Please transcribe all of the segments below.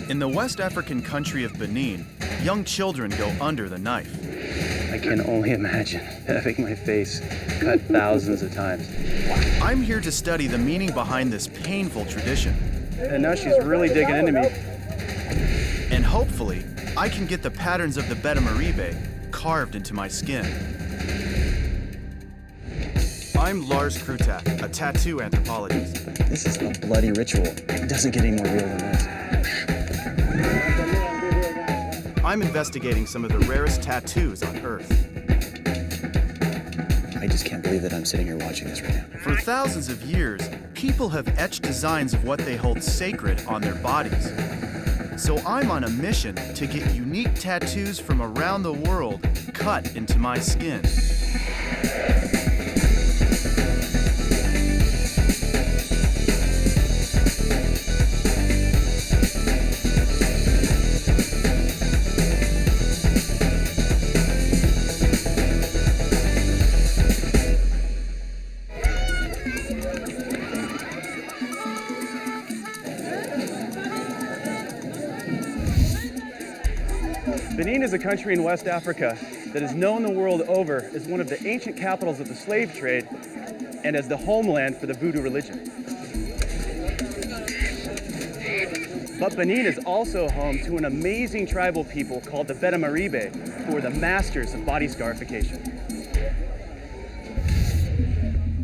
In the West African country of Benin, young children go under the knife. I can only imagine having my face cut thousands of times. I'm here to study the meaning behind this painful tradition. And now she's really digging into me. And hopefully, I can get the patterns of the Betamarribe carved into my skin. I'm Lars Krutak, a tattoo anthropologist. This is a bloody ritual. It doesn't get any more real than this. I'm investigating some of the rarest tattoos on Earth. I just can't believe that I'm sitting here watching this right now. For thousands of years, people have etched designs of what they hold sacred on their bodies. So I'm on a mission to get unique tattoos from around the world cut into my skin. Benin is a country in West Africa that is known the world over as one of the ancient capitals of the slave trade and as the homeland for the voodoo religion. But Benin is also home to an amazing tribal people called the Betamarribe, who are the masters of body scarification.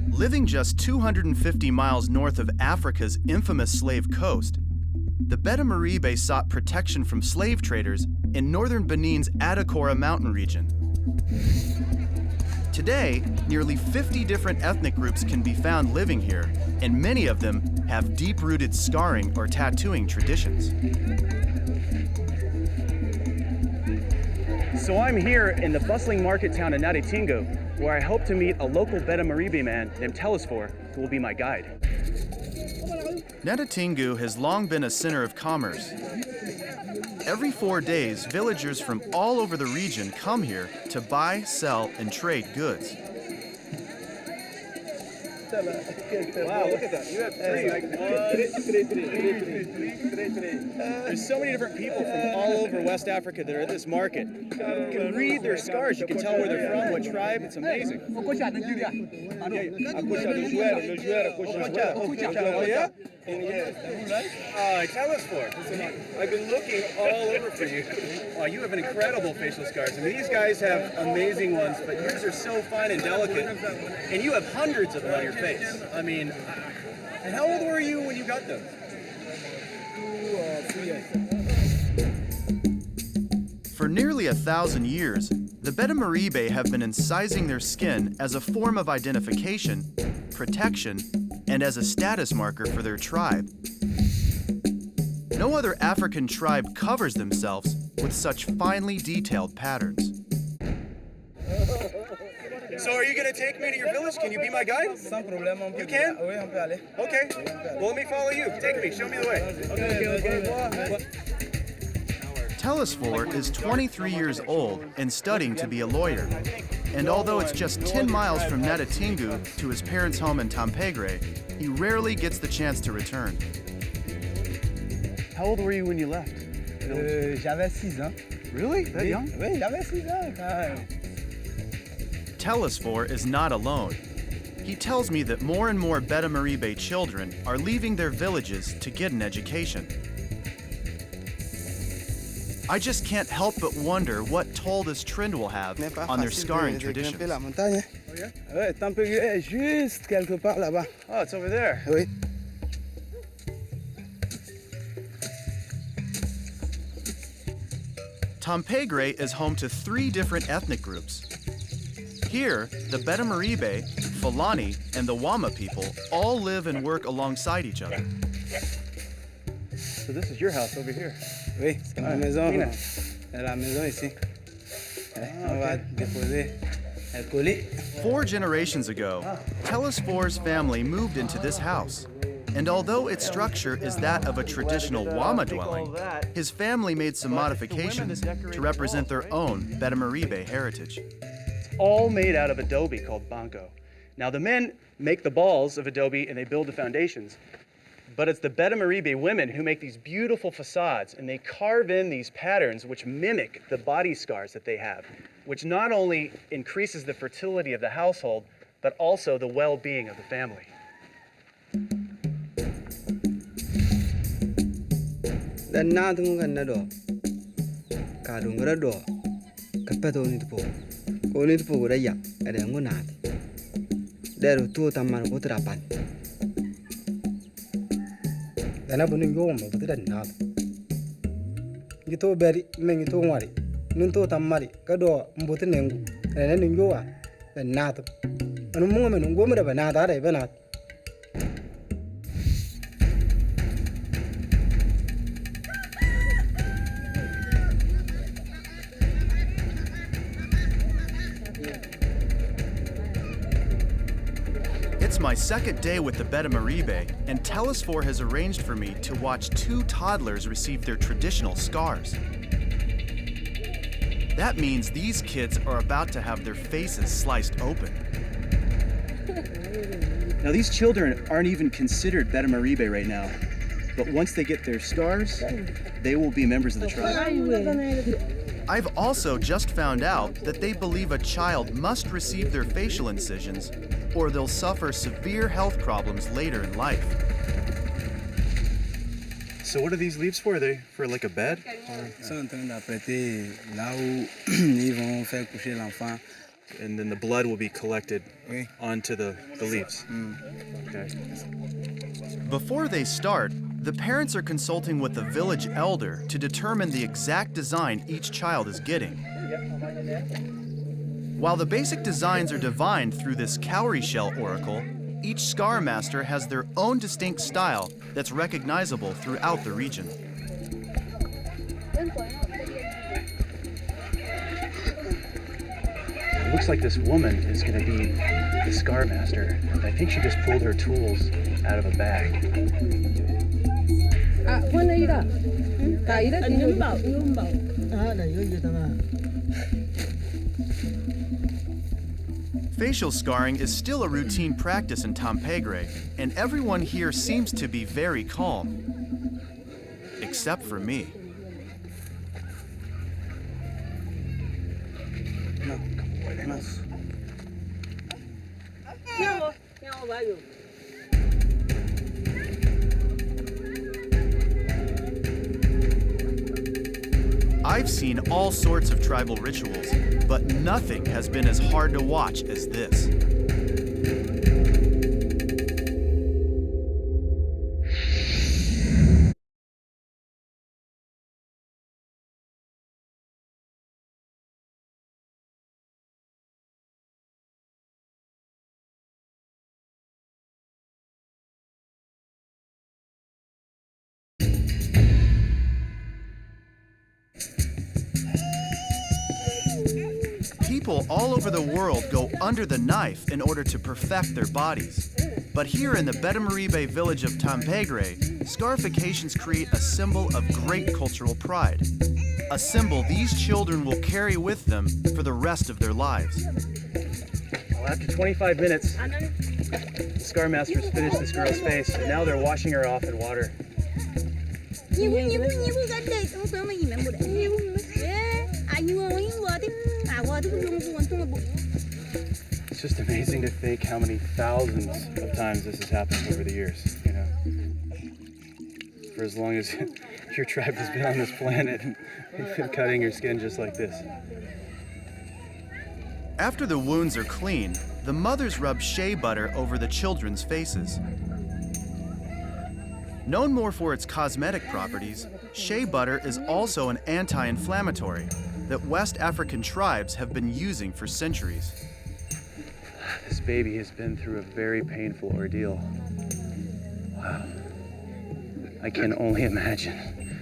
Living just 250 miles north of Africa's infamous slave coast, the Betamarribe sought protection from slave traders in northern Benin's Adakora mountain region. Today, nearly 50 different ethnic groups can be found living here, and many of them have deep-rooted scarring or tattooing traditions. So I'm here in the bustling market town of Nadatingo, where I hope to meet a local Betamarribe man named Telesphore, who will be my guide. Nadatingo has long been a center of commerce. Every 4 days, villagers from all over the region come here to buy, sell, and trade goods. Wow, look at that. You have three. There's so many different people from all over West Africa that are at this market. You can read their scars. You can tell where they're from, what tribe. It's amazing. Telesphore. I've been looking all over for you. Wow, you have an incredible facial scars. I mean, these guys have amazing ones, but yours are so fine and delicate. And you have hundreds of them on your face. I mean, and how old were you when you got them? 3 years. For nearly 1,000 years, the Betamarribe have been incising their skin as a form of identification, protection, and as a status marker for their tribe. No other African tribe covers themselves with such finely detailed patterns. So are you going to take me to your village? Can you be my guide? Sans problème, on peut. You can? Oui, on peut aller. Okay. Well, let me follow you. Take me. Show me the way. Okay. Telesphore is 23 years old and studying to be a lawyer. And although it's just 10 miles from Nadatingo to his parents' home in Tampegre, he rarely gets the chance to return. How old were you when you left? J'avais 6 ans. Really? That young? Oui, j'avais 6 ans. Telesphore is not alone. He tells me that more and more Betamarribe children are leaving their villages to get an education. I just can't help but wonder what toll this trend will have on their scarring traditions. Oh, yeah? Oui, Tampegre est juste quelque part là-bas. Oh, it's over there. Oui. Tampegre is home to 3 different ethnic groups. Here, the Betamarribe, Fulani, and the Wama people all live and work alongside each other. So this is your house over here. Oui, c'est ma maison. Mina. C'est la maison ici. On va déposer le colis. 4 generations ago, Telesphore's family moved into this house. And although its structure is that of a traditional Wama dwelling, his family made some modifications to represent their own Betamarribe heritage. All made out of adobe called banco. Now the men make the balls of adobe and they build the foundations. But it's the Betamarribe women who make these beautiful facades, and they carve in these patterns which mimic the body scars that they have, which not only increases the fertility of the household, but also the well-being of the family. The nothing can do. Kadungrado, Capetonipo, only for Guraya, and then one night. There are two Taman Utrapan. Then I wouldn't go on with it now. You told Betty, men you told Mari, Nunto Tamari, Gado, Mbotenengu, and then in Goa, and not. And a woman and woman of another, even not. It's my second day with the Betamarribe, and Telesphore has arranged for me to watch 2 toddlers receive their traditional scars. That means these kids are about to have their faces sliced open. Now, these children aren't even considered Betamarribe right now, but once they get their scars, they will be members of the tribe. I've also just found out that they believe a child must receive their facial incisions or they'll suffer severe health problems later in life. So what are these leaves for? Are they for like a bed? Ils sont en train d'apprêter là où ils vont faire coucher l'enfant. And then the blood will be collected Oui. onto the leaves. Okay. Before they start, the parents are consulting with the village elder to determine the exact design each child is getting. While the basic designs are divined through this cowrie shell oracle, each scar master has their own distinct style that's recognizable throughout the region. It looks like this woman is going to be the scar master. I think she just pulled her tools out of a bag. Facial scarring is still a routine practice in Tampegre, and everyone here seems to be very calm. Except for me. I've seen all sorts of tribal rituals, but nothing has been as hard to watch as this. People all over the world go under the knife in order to perfect their bodies. But here in the Betamarribe village of Tampegre, scarifications create a symbol of great cultural pride. A symbol these children will carry with them for the rest of their lives. Well, after 25 minutes, the scar masters finished this girl's face, and now they're washing her off in water. It's just amazing to think how many thousands of times this has happened over the years, you know. For as long as your tribe has been on this planet, they've been cutting your skin just like this. After the wounds are clean, the mothers rub shea butter over the children's faces. Known more for its cosmetic properties, shea butter is also an anti-inflammatory that West African tribes have been using for centuries. This baby has been through a very painful ordeal. Wow. I can only imagine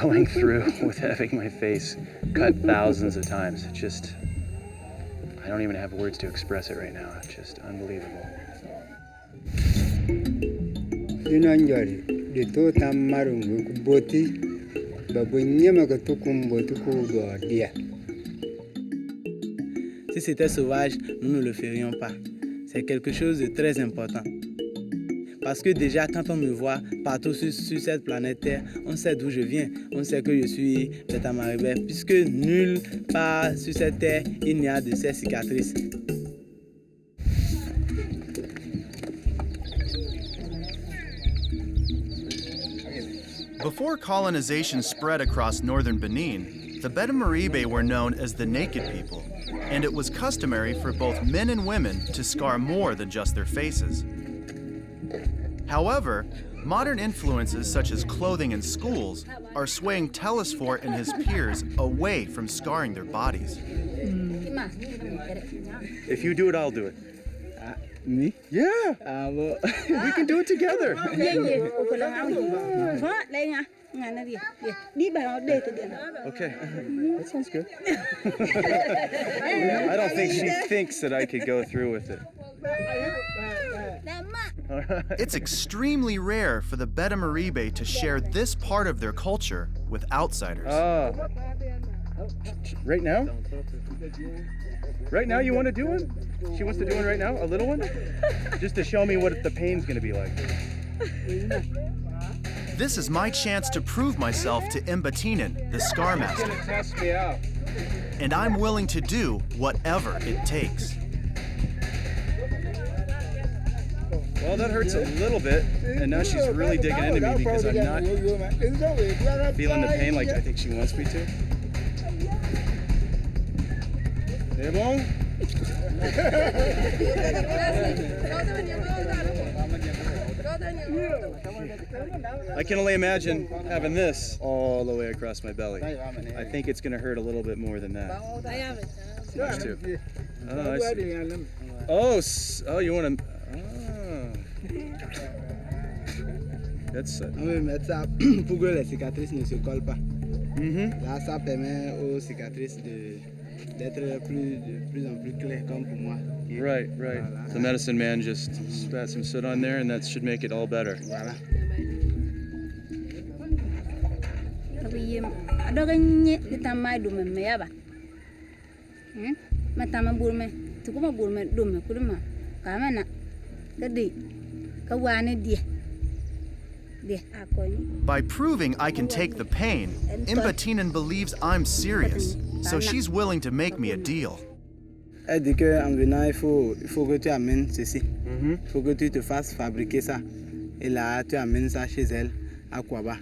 going through with having my face cut thousands of times. It just, I don't even have words to express it right now. It's just unbelievable. Si c'était sauvage, nous ne le ferions pas. C'est quelque chose de très important. Parce que déjà, quand on me voit partout sur cette planète Terre, on sait d'où je viens. On sait que je suis Betamarribe, puisque nulle part sur cette terre, il n'y a de ces cicatrices. Before colonization spread across northern Benin, the Betamarribe were known as the naked people, and it was customary for both men and women to scar more than just their faces. However, modern influences such as clothing and schools are swaying Telesphore and his peers away from scarring their bodies. If you do it, I'll do it. Me? Yeah, Well, we can do it together. Okay, that sounds good. I don't think she thinks that I could go through with it. It's extremely rare for the Betamarribe to share this part of their culture with outsiders. Right now? Right now you want to do one? She wants to do one right now? A little one? Just to show me what the pain's going to be like. This is my chance to prove myself to Mbatinen, the Scar Master. Test me out. And I'm willing to do whatever it takes. Well, that hurts a little bit, and now she's really digging into me because I'm not feeling the pain like I think she wants me to. C'est bon? I can only imagine having this all the way across my belly. I think it's going to hurt a little bit more than that. Much too. Oh, I see. Oh, you want to... That's on peut mettre ça pour que les cicatrices ne se collent pas. Là, ça permet aux cicatrices d'être de plus en plus claires, comme pour moi. Right. Voilà. The medicine man just spat some soot on there, and that should make it all better. Voilà. By proving I can take the pain, Mbatinen believes I'm serious, so she's willing to make me a deal. Elle dit qu'en venant, il faut que tu amènes ceci. Il faut que tu te fasses fabriquer ça. Et là, tu amènes ça chez elle, à Kwaba.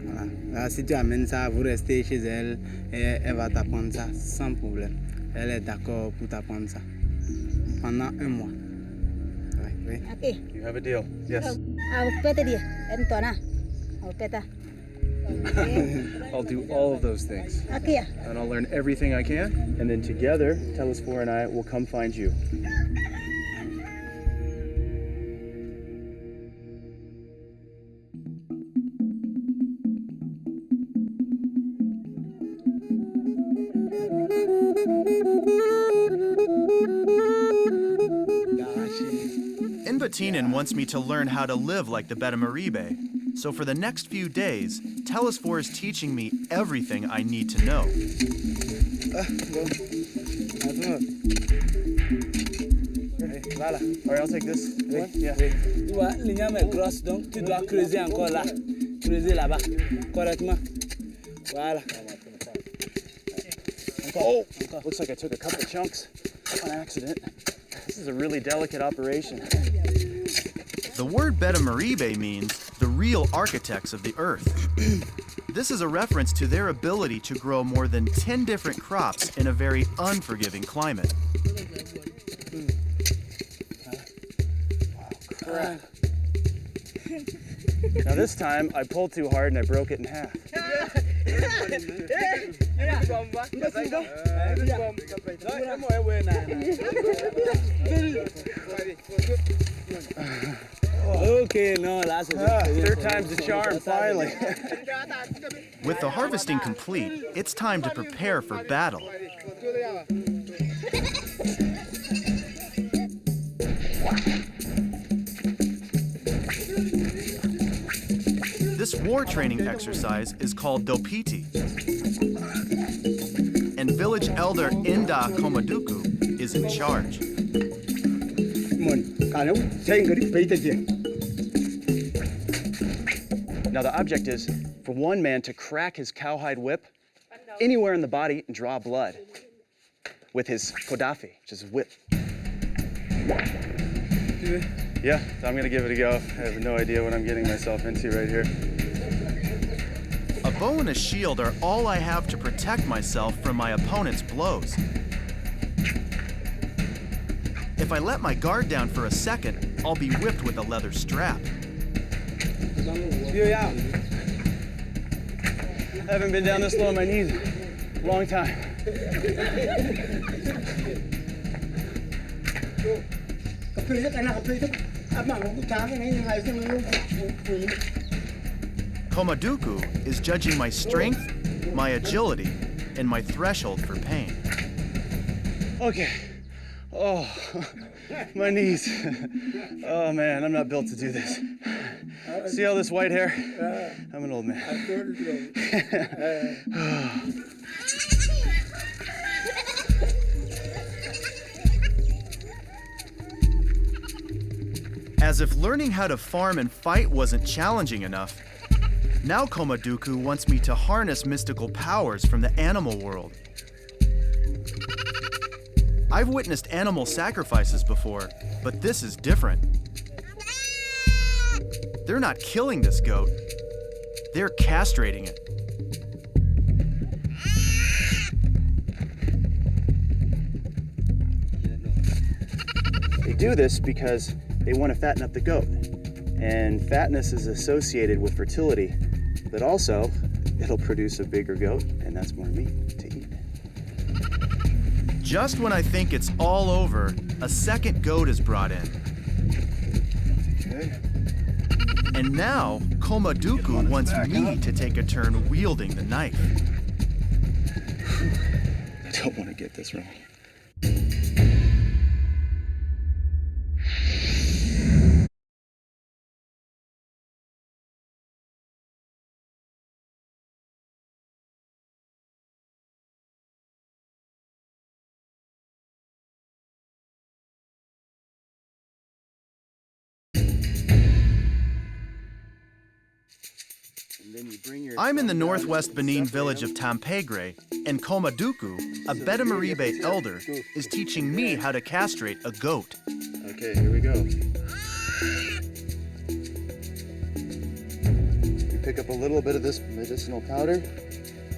Voilà. Là, si tu amènes ça, vous restez chez elle, et elle va t'apprendre ça sans problème. Elle est d'accord pour t'apprendre ça. Pendant 1 mois. Oui. You have a deal. Yes. I'll do all of those things. And I'll learn everything I can. And then together, Telesphore and I will come find you. Mbatinen wants me to learn how to live like the Betamarribe. So for the next few days, Telesphore is teaching me everything I need to know. Voilà. All right, I'll take this. Oui. Yeah. Tu vois, l'igname est grosse, donc tu dois creuser encore là. Creuser là-bas, correctement. Voilà. Oh, looks like I took a couple of chunks on accident. This is a really delicate operation. The word Betamarribe means the real architects of the earth. This is a reference to their ability to grow more than 10 different crops in a very unforgiving climate. Crap. Now this time I pulled too hard and I broke it in half. Okay, no, that's Third time's the charm, finally. With the harvesting complete, it's time to prepare for battle. This war training exercise is called Dopiti. And village elder Inda Komaduku is in charge. Now the object is for one man to crack his cowhide whip anywhere in the body and draw blood with his kodafi, which is whip. Yeah, I'm gonna give it a go. I have no idea what I'm getting myself into right here. A bow and a shield are all I have to protect myself from my opponent's blows. If I let my guard down for a second, I'll be whipped with a leather strap. I haven't been down this low on my knees in a long time. Komaduku is judging my strength, my agility, and my threshold for pain. Okay. Oh, my knees. Oh man, I'm not built to do this. See all this white hair? I'm an old man. As if learning how to farm and fight wasn't challenging enough, now Komaduku wants me to harness mystical powers from the animal world. I've witnessed animal sacrifices before, but this is different. They're not killing this goat, they're castrating it. They do this because they want to fatten up the goat. And fatness is associated with fertility, but also it'll produce a bigger goat, and that's more meat to eat. Just when I think it's all over, a second goat is brought in. Okay. And now, Komaduku wants me to take a turn wielding the knife. I don't want to get this wrong. I'm in the northwest Benin village of Tampegre, and Komaduku, a Betamarribe elder, is teaching me how to castrate a goat. Okay, here we go. You pick up a little bit of this medicinal powder,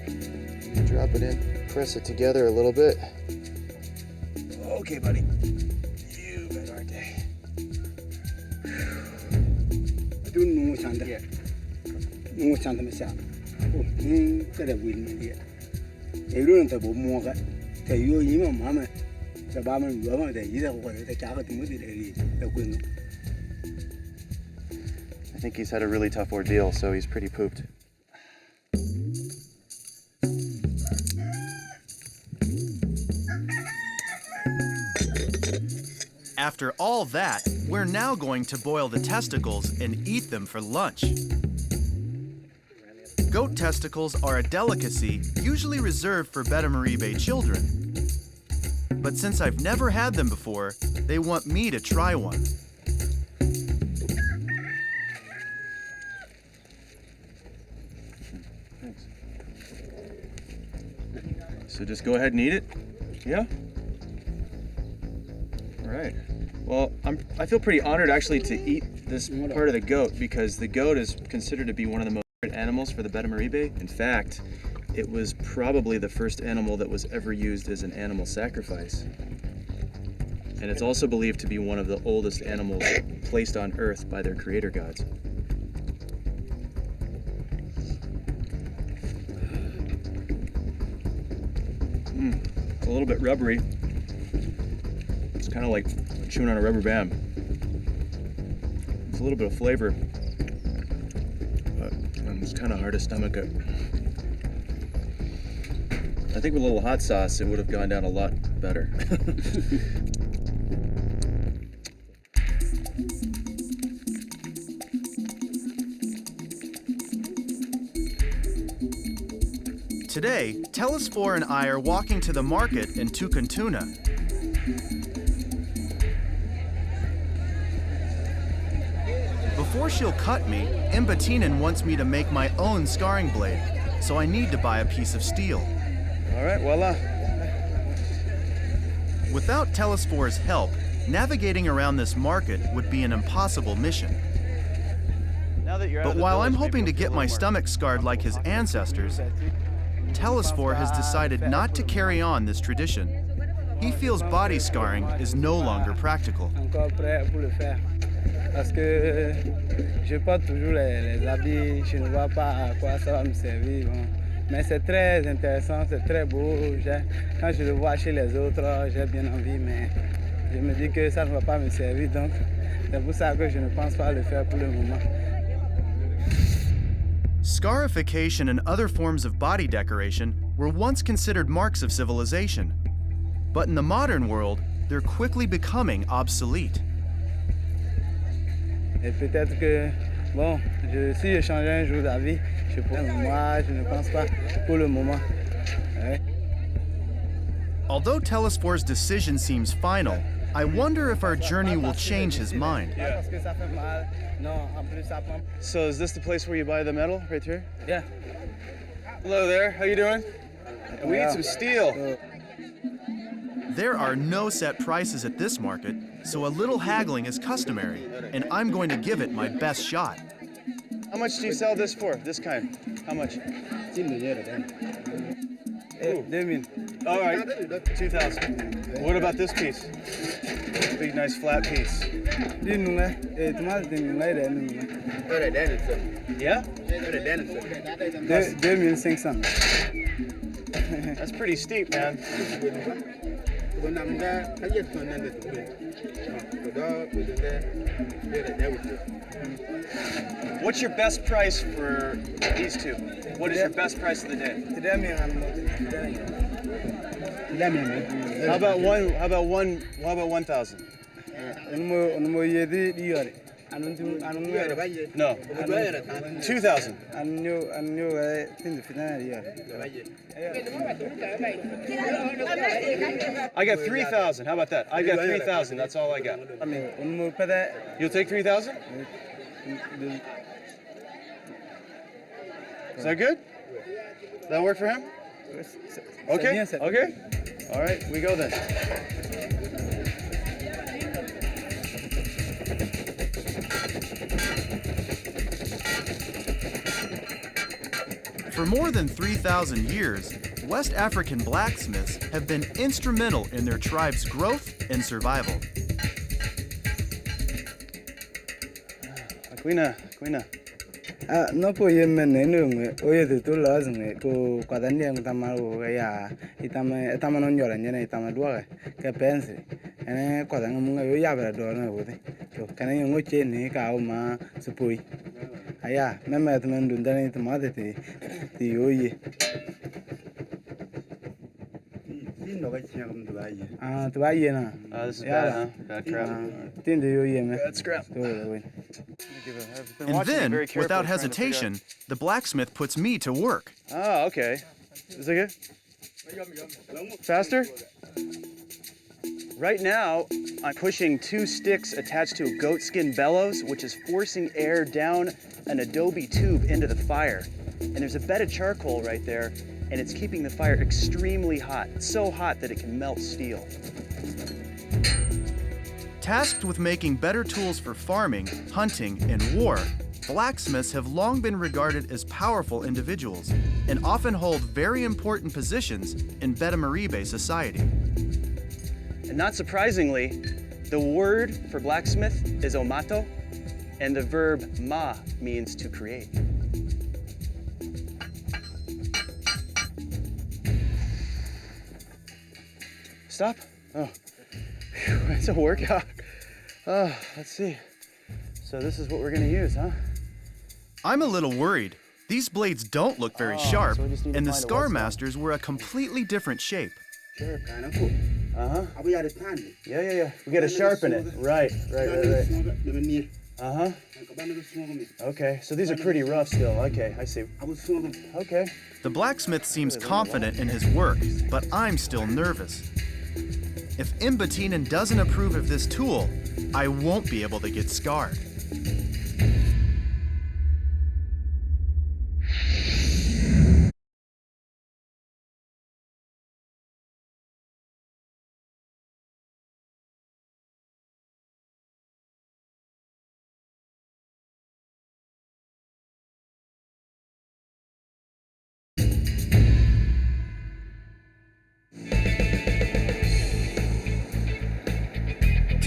you drop it in, press it together a little bit. Okay, buddy. You bet, aren't they? I think he's had a really tough ordeal, so he's pretty pooped. After all that, we're now going to boil the testicles and eat them for lunch. Goat testicles are a delicacy usually reserved for Betamarribe children. But since I've never had them before, they want me to try one. Thanks. So just go ahead and eat it? Yeah? All right. Well, I feel pretty honored actually to eat this part of the goat because the goat is considered to be one of the most animals for the Betamarribe. In fact, it was probably the first animal that was ever used as an animal sacrifice. And it's also believed to be one of the oldest animals placed on earth by their creator gods. It's a little bit rubbery. It's kind of like chewing on a rubber band. It's a little bit of flavor, but it's kind of hard to stomach it. I think with a little hot sauce, it would have gone down a lot better. Today, Telesphore and I are walking to the market in Tukantuna. before she'll cut me, Imbetinen wants me to make my own scarring blade, so I need to buy a piece of steel. All right, voila. Without Telesphor's help, navigating around this market would be an impossible mission. Now that you're out But of the while village, I'm maybe hoping to we'll get feel a my little more stomach scarred like his ancestors, Telesphor has decided not to carry on this tradition. He feels body scarring is no longer practical. Encore prêt pour le faire. Parce que je porte toujours les habits, je ne vois pas à quoi ça va me servir. Bon. Mais c'est très intéressant, c'est très beau. Quand je le vois chez les autres, j'ai bien envie, mais je me dis que ça ne va pas me servir. Donc, c'est pour ça que je ne pense pas le faire pour le moment. Scarification and other forms of body decoration were once considered marks of civilization. But in the modern world, they're quickly becoming obsolete. Et peut-être que, bon, si je changeais un jour d'avis, je pourrais, moi, je ne pense pas pour le moment. Ouais. Although Telesphor's decision seems final, I wonder if our journey will change his mind. Parce que ça fait mal. Non, en plus ça prend. So is this the place where you buy the metal, right here? Yeah. Hello there, how you doing? We need some steel. There are no set prices at this market, so a little haggling is customary, and I'm going to give it my best shot. How much do you sell this for, this kind? How much? 2000. All right, 2,000. What about this piece? Big, nice, flat piece. Yeah? 2500. That's pretty steep, man. What's your best price for these two? What is your best price of the day? How about 1,000? No. 2,000. I got 3,000. How about that? I got 3,000. That's all I got. You'll take 3,000? Is that good? That work for him? Okay. Okay. All right. We go then. For more than 3,000 years, West African blacksmiths have been instrumental in their tribe's growth and survival. Quina. No po yemen nung oye de to lazme ko kwadani ang tamaro ya itama no nyola nyene itama duare ke pense ene kwadanga munga yo ya bra do na wote to kana yo ngoche ni ka o ma supui aya meme to men dun dani to ma de ti oye to ba ye na This is bad, huh? Bad crap. tinde yo ye me Bad scrap. And then, without hesitation, the blacksmith puts me to work. Oh, okay. Is that good? Faster? Right now, I'm pushing 2 sticks attached to a goatskin bellows, which is forcing air down an adobe tube into the fire. And there's a bed of charcoal right there, and it's keeping the fire extremely hot. It's so hot that it can melt steel. Tasked with making better tools for farming, hunting, and war, blacksmiths have long been regarded as powerful individuals and often hold very important positions in Betamarribe society. And not surprisingly, the word for blacksmith is omato, and the verb ma means to create. Stop? Oh, phew, it's a workout. Oh, let's see. So this is what we're gonna use, huh? I'm a little worried. These blades don't look very sharp, so we just need to and the find a Scar wet spot. Masters were a completely different shape. Uh-huh. Yeah. We gotta sharpen it. Right. Uh-huh. Okay, so these are pretty rough still. Okay, I see. Okay. The blacksmith seems confident in his work, but I'm still nervous. If Imbetinen doesn't approve of this tool, I won't be able to get scarred.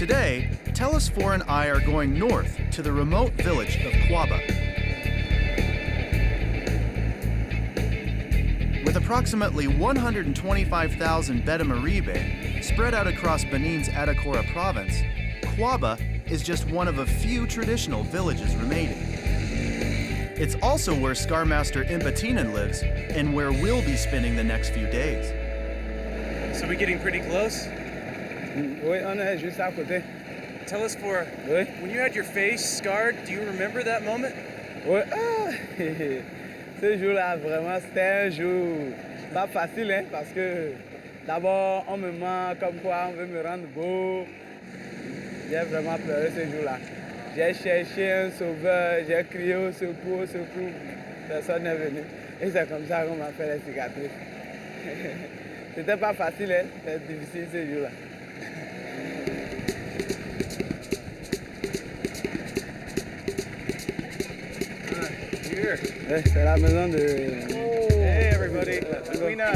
Today, Telus 4 and I are going north to the remote village of Kwaba. With approximately 125,000 Betamarribe spread out across Benin's Atakora province, Kwaba is just one of a few traditional villages remaining. It's also where Scarmaster Imbatinan lives and where we'll be spending the next few days. So we're getting pretty close? Oui, on est juste à côté. Tell us, for Oui. when you had your face scarred, do you remember that moment? Oui. Ah, ce jour-là, vraiment, c'était un jour pas facile, hein, parce que d'abord, on me ment comme quoi on veut me rendre beau. J'ai vraiment pleuré ce jour-là. J'ai cherché un sauveur, j'ai crié au secours, au secours. Personne n'est venu. Et c'est comme ça qu'on m'a fait les cicatrices. C'était pas facile, hein, c'était difficile ce jour-là. Here. C'est la maison de... Hey, everybody. Lena.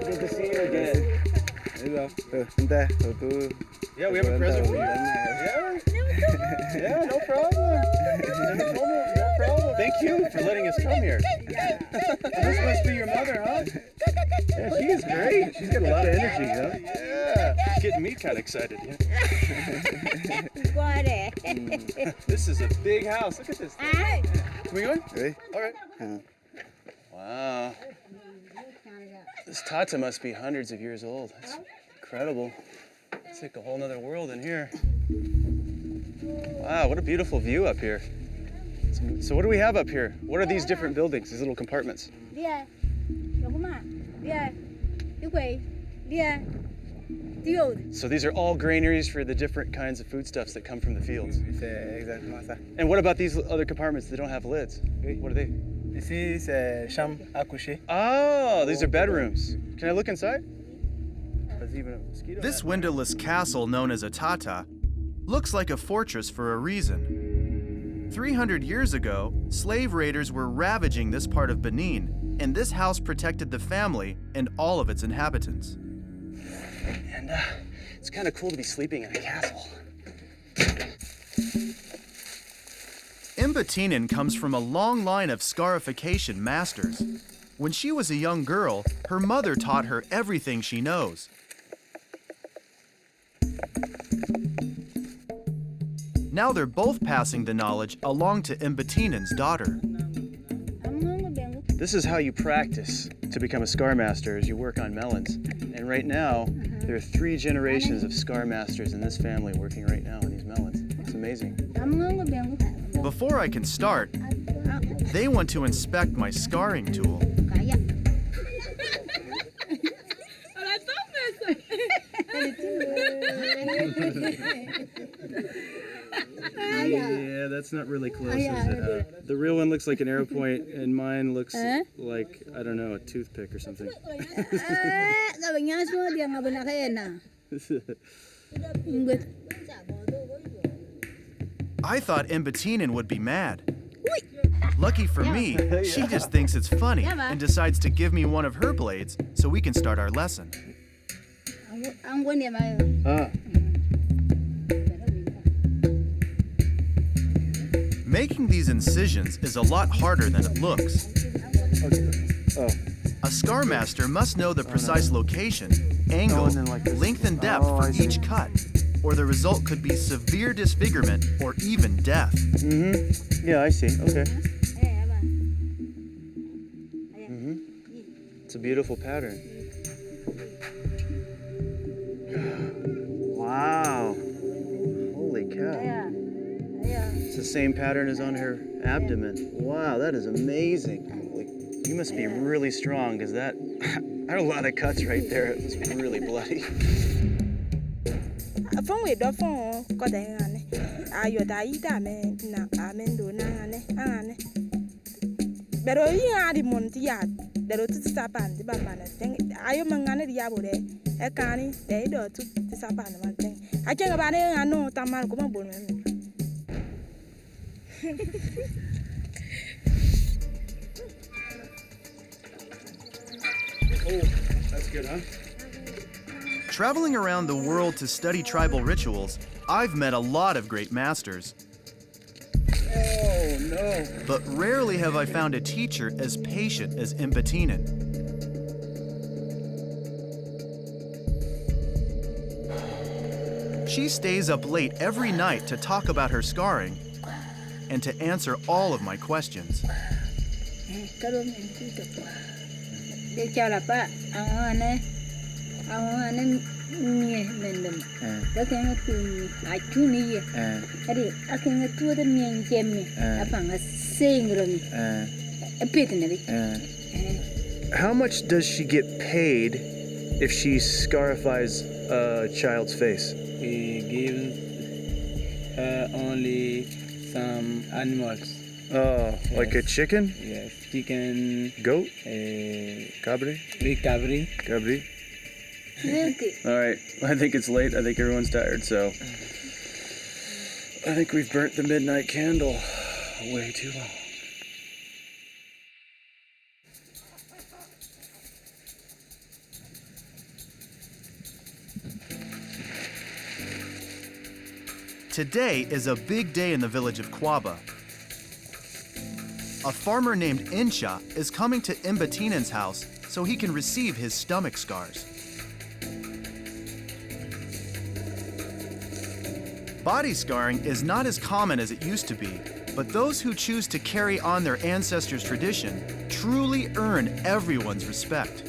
Good to see you again. Yeah, we have a present for you. Yeah. Yeah, no problem. Never told me. No problem. Thank you for letting us come here. This must be your mother, huh? Yeah, she is great. She's got a lot of energy, huh? Yeah. It's getting me kind of excited. Yeah. This is a big house. Look at this thing. Can we go in? Oui. All right. Wow. This tata must be hundreds of years old. It's incredible. It's like a whole nother world in here. Wow, what a beautiful view up here. So what do we have up here? What are these different buildings, these little compartments? So these are all granaries for the different kinds of foodstuffs that come from the fields. C'est exactement ça. And what about these other compartments that don't have lids? What are they? Ici, c'est chambre à coucher. Oh, these are bedrooms. Can I look inside? There's even a mosquito This net. windowless castle known as a tata looks like a fortress for a reason. 300 years ago, slave raiders were ravaging this part of Benin, and this house protected the family and all of its inhabitants. And it's kind of cool to be sleeping in a castle. Imbatinan comes from a long line of scarification masters. When she was a young girl, her mother taught her everything she knows. Now they're both passing the knowledge along to Imbatinan's daughter. This is how you practice to become a scar master as you work on melons. And right now, there are 3 generations of scar masters in this family working right now on these melons. It's amazing. Before I can start, they want to inspect my scarring tool. Yeah, that's not really close, is it? The real one looks like an arrow point, and mine looks like, I don't know, a toothpick or something. I thought Imbatinan would be mad. Lucky for me, she just thinks it's funny and decides to give me one of her blades so we can start our lesson. Making these incisions is a lot harder than it looks. A scar master must know the precise location, angle, length, and depth for each cut, or the result could be severe disfigurement or even death. Yeah, I see. Okay. It's a beautiful pattern. Wow. Holy cow. It's the same pattern as on her abdomen. Wow, that is amazing. Like, you must be really strong, because that, I had a lot of cuts right there. It was really bloody. Oh, that's good, huh? Traveling around the world to study tribal rituals, I've met a lot of great masters. Oh, no. But rarely have I found a teacher as patient as Imbetinen. She stays up late every night to talk about her scarring and to answer all of my questions. How much does she get paid if she scarifies a child's face? We give her only some animals. Oh, like a chicken? Yes, chicken, Goat? cabri. Cabri? All right, I think it's late. I think everyone's tired, so I think we've burnt the midnight candle way too long. Today is a big day in the village of Kwaba. A farmer named Insha is coming to Imbetinen's house so he can receive his stomach scars. Body scarring is not as common as it used to be, but those who choose to carry on their ancestors' tradition truly earn everyone's respect.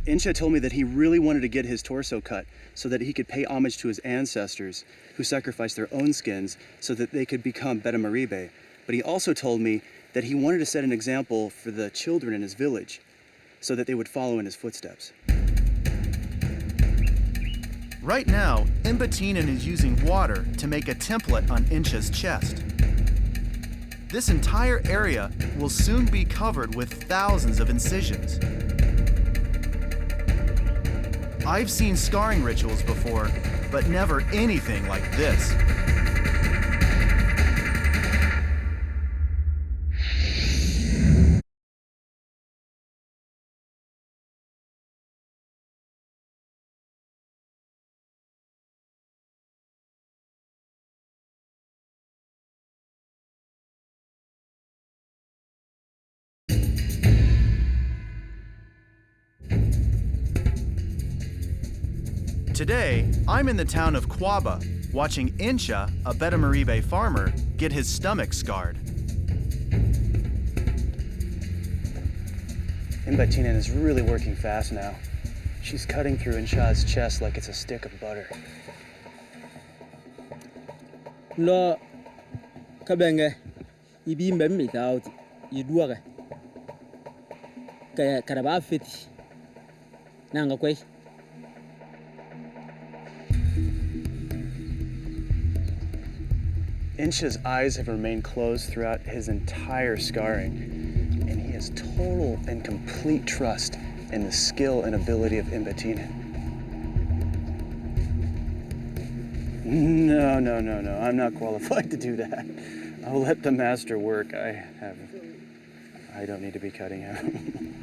Insha told me that he really wanted to get his torso cut so that he could pay homage to his ancestors who sacrificed their own skins so that they could become Betamarribe. But he also told me that he wanted to set an example for the children in his village so that they would follow in his footsteps. Right now, Imbetinen is using water to make a template on Insha's chest. This entire area will soon be covered with thousands of incisions. I've seen scarring rituals before, but never anything like this. Today, I'm in the town of Kwaba, watching Insha, a Betamarribe farmer, get his stomach scarred. Imbetinen is really working fast now. She's cutting through Insha's chest like it's a stick of butter. Lo kabenge ibi mbemmi tauti iduaga kaya karaba fiti nanga kwai. Insha's eyes have remained closed throughout his entire scarring, and he has total and complete trust in the skill and ability of Imbetinen. No, I'm not qualified to do that. I'll let the master work. I don't need to be cutting him.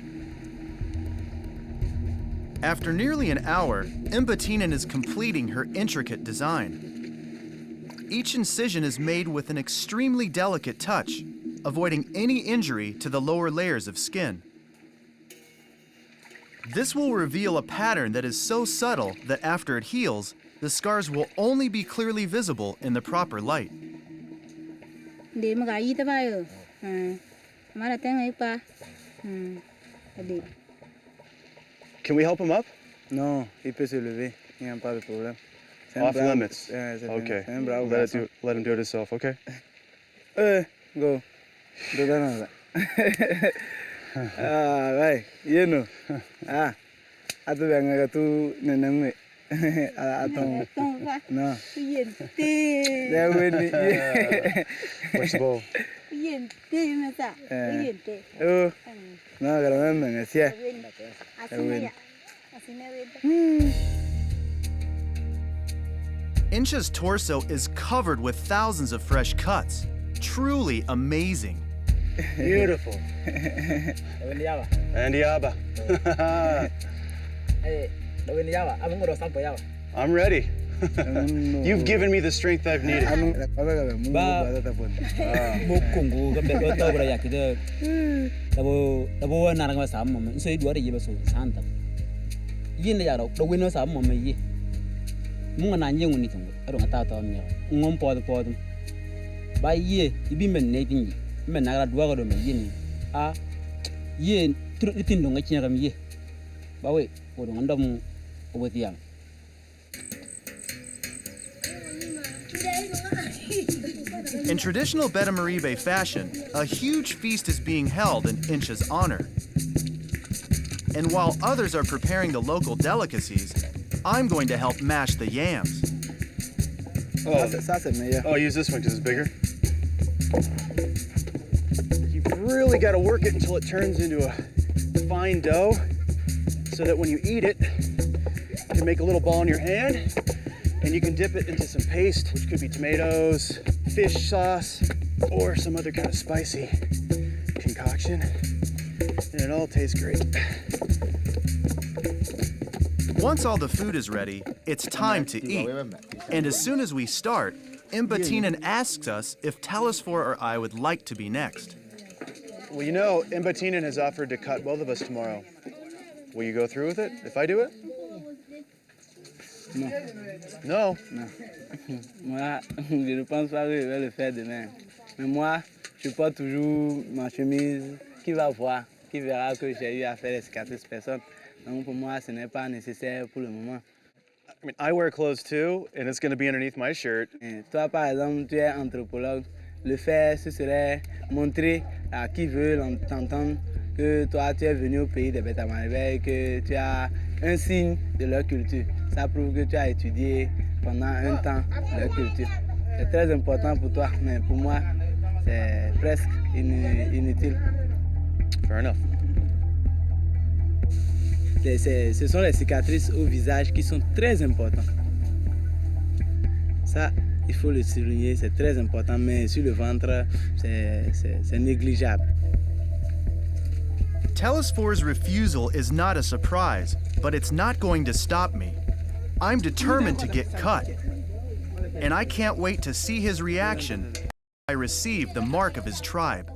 After nearly an hour, Imbetinen is completing her intricate design. Each incision is made with an extremely delicate touch, avoiding any injury to the lower layers of skin. This will reveal a pattern that is so subtle that after it heals, the scars will only be clearly visible in the proper light. Can we help him up? Non, il peut se lever. Il n'y a pas de problème. Off limits. Okay. Let him do it himself, okay? Go. Do that. Right. You know. Atu banga tu nenang me. Atong. No. There will be. What's the bowl? Oh. No, remember, yeah. Insha's torso is covered with thousands of fresh cuts. Truly amazing. Beautiful. Andiaba. I'm ready. You've given me the strength I've needed. In traditional Betamarribe fashion, a huge feast is being held in Incha's honor. And while others are preparing the local delicacies, I'm going to help mash the yams. Oh, use this one because it's bigger. You've really got to work it until it turns into a fine dough so that when you eat it, you can make a little ball in your hand and you can dip it into some paste, which could be tomatoes, fish sauce, or some other kind of spicy concoction. And it all tastes great. Once all the food is ready, it's time to eat. And as soon as we start, Mbatinan asks us if Telesphore or I would like to be next. Well, you know, Mbatinan has offered to cut both of us tomorrow. Will you go through with it if I do it? No. Moi, je ne pense pas que je vais le faire demain. Mais moi, je porte toujours ma chemise. Qui va voir, qui verra que j'ai eu à faire les cicatrices personne. Donc pour moi, ce n'est pas nécessaire pour le moment. I mean, I wear clothes too, and it's going to be underneath my shirt. Et toi, par exemple, tu es anthropologue. Le faire, ce serait montrer à qui veut t'entendre que toi, tu es venu au pays des Betamarribe et que tu as un signe de leur culture. Ça prouve que tu as étudié pendant un temps leur culture. C'est très important pour toi, mais pour moi, c'est presque inutile. Fair enough. Ce sont les cicatrices au visage qui sont très importantes. Ça, il faut le souligner, c'est très important, mais sur le ventre, c'est négligeable. Telesphore's refusal is not a surprise, but it's not going to stop me. I'm determined to get cut. And I can't wait to see his reaction when I receive the mark of his tribe.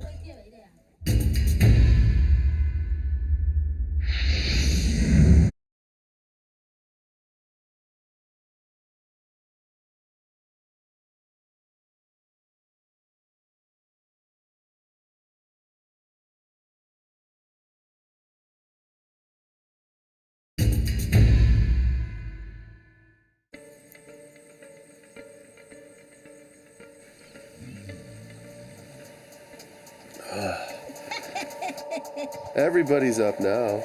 Everybody's up now.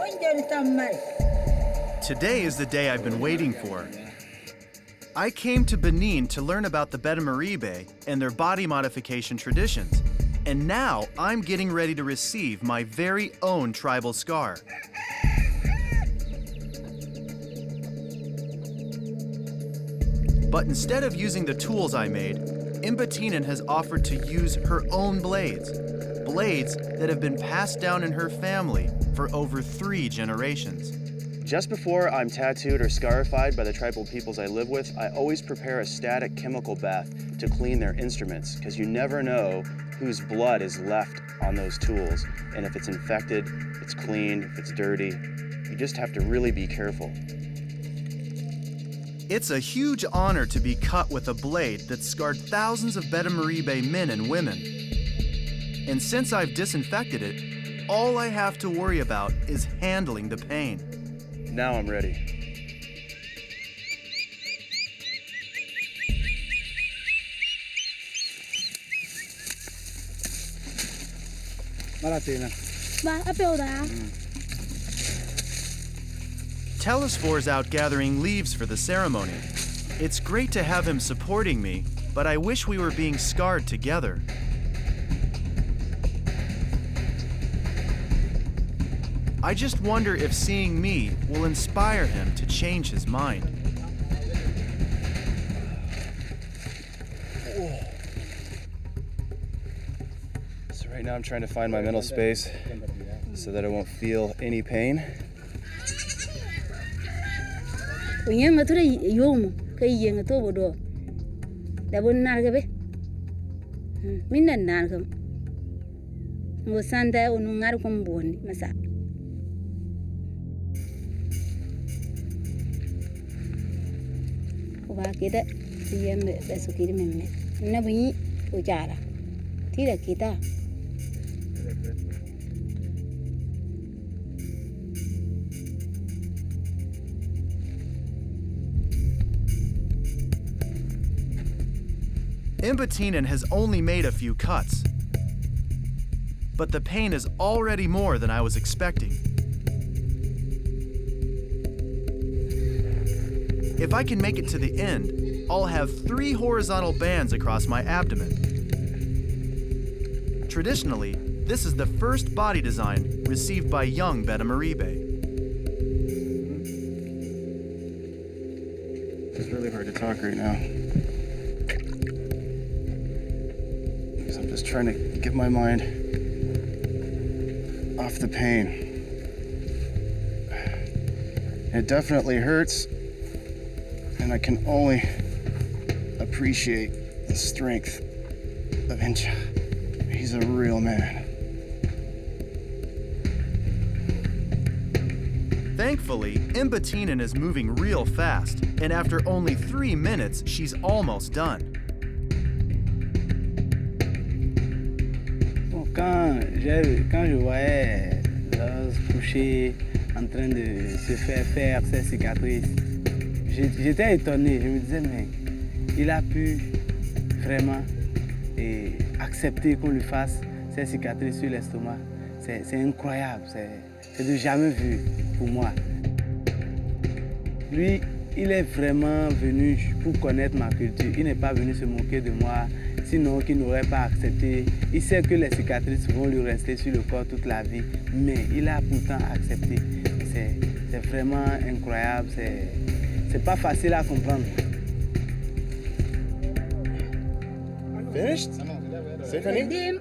Today is the day I've been waiting for. I came to Benin to learn about the Betamarribe and their body modification traditions. And now I'm getting ready to receive my very own tribal scar. But instead of using the tools I made, Mbatinan has offered to use her own blades. Blades that have been passed down in her family for over 3 generations. Just before I'm tattooed or scarified by the tribal peoples I live with, I always prepare a static chemical bath to clean their instruments, because you never know whose blood is left on those tools. And if it's infected, it's clean, if it's dirty, you just have to really be careful. It's a huge honor to be cut with a blade that scarred thousands of Betamarribe men and women. And since I've disinfected it, all I have to worry about is handling the pain. Now I'm ready. Telesphore's out gathering leaves for the ceremony. It's great to have him supporting me, but I wish we were being scarred together. I just wonder if seeing me will inspire him to change his mind. So right now I'm trying to find my mental space so that I won't feel any pain. Unyanga tura yomu kai yenga to bodo. Da bon narga be. Minna narga. Ngo sanda unu ngar kom boni masa. Oba kida siyembe besukiri memme. Na bunyi ujara. Tira kita. Imbetinen has only made a few cuts, but the pain is already more than I was expecting. If I can make it to the end, I'll have 3 horizontal bands across my abdomen. Traditionally, this is the first body design received by young Betamarribe. It's really hard to talk right now. Because I'm just trying to get my mind off the pain. It definitely hurts, and I can only appreciate the strength of Incha. He's a real man. Thankfully, Imbetinen is moving real fast, and after only 3 minutes, she's almost done. Bon, quand je voyais Rose coucher en train de se faire ses cicatrices, j'étais étonné. Je me disais, mais il a pu vraiment accepter qu'on lui fasse ses cicatrices sur l'estomac. C'est incroyable, c'est de jamais vu pour moi. Lui, il est vraiment venu pour connaître ma culture. Il n'est pas venu se moquer de moi, sinon qu'il n'aurait pas accepté. Il sait que les cicatrices vont lui rester sur le corps toute la vie, mais il a pourtant accepté. C'est vraiment incroyable, c'est pas facile à comprendre. Finished? Stephanie?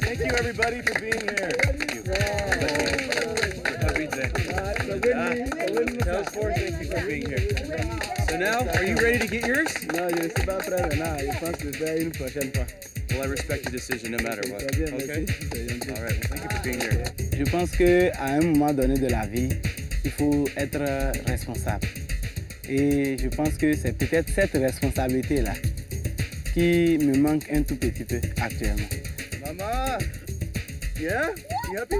Thank you, everybody, for being here. Thank you. Tell us for thank you for being here. So now, are you ready to get yours? Non, je ne suis pas prêt maintenant. Je pense que je vais faire une prochaine fois. Well, I respect your decision no matter what. Très bien, Okay? merci. All right. Well, thank you for being here. Je pense qu'à un moment donné de la vie, il faut être responsable. Et je pense que c'est peut-être cette responsabilité-là qui me manque un tout petit peu actuellement. Mama! Yeah? You happy?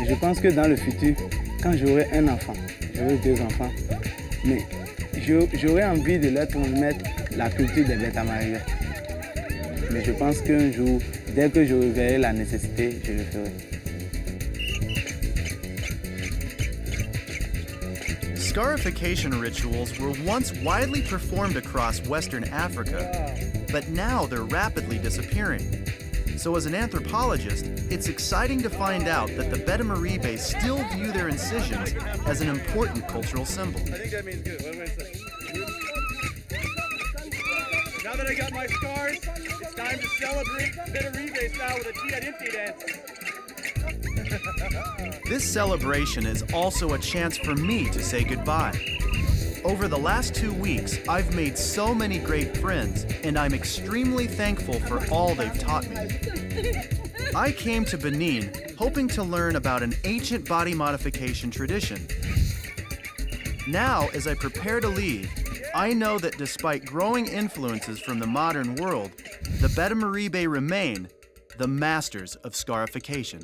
Je pense que dans le futur, quand j'aurai un enfant, j'aurai 2 enfants, mais j'aurai envie de leur transmettre la culture des Betamarribe. Mais je pense qu'un jour, dès que je verrai la nécessité, je le ferai. Scarification rituals were once widely performed across Western Africa, but now they're rapidly disappearing. So as an anthropologist, it's exciting to find out that the Betamarribe still view their incisions as an important cultural symbol. I think that means good. What do I say? Now that I got my scars, it's time to celebrate Betamarribe style with a Tia Dinti dance. This celebration is also a chance for me to say goodbye. Over the last 2 weeks, I've made so many great friends, and I'm extremely thankful for all they've taught me. I came to Benin hoping to learn about an ancient body modification tradition. Now, as I prepare to leave, I know that despite growing influences from the modern world, the Betamarribe remain the masters of scarification.